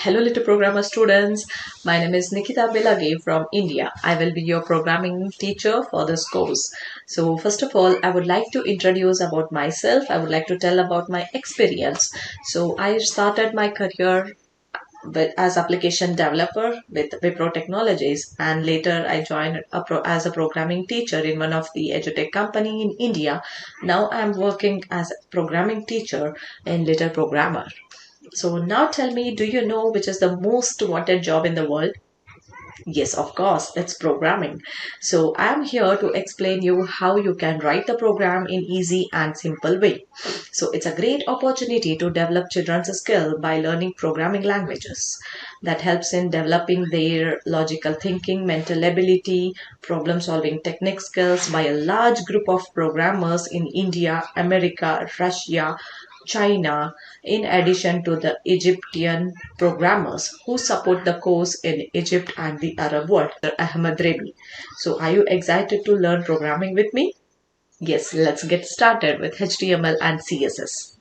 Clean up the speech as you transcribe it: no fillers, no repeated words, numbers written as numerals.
Hello little programmer students, my name is Nikita Belage from India. I will be your programming teacher for this course. So first of all, I would like to introduce about myself. I would like to tell about my experience. So I started my career as application developer with Wipro Technologies, and later I joined as a programming teacher in one of the edutech company in India. Now I am working as a programming teacher in Little Programmer. So now tell me, do you know which is the most wanted job in the world? Yes, of course, it's programming. So I'm here to explain you how you can write the program in easy and simple way. So it's a great opportunity to develop children's skill by learning programming languages. That helps in developing their logical thinking, mental ability, problem solving technique skills by a large group of programmers in India, America, Russia, China, in addition to the Egyptian programmers who support the course in Egypt and the Arab world, Ahmed Rebi. So are you excited to learn programming with me? Yes, let's get started with HTML and CSS.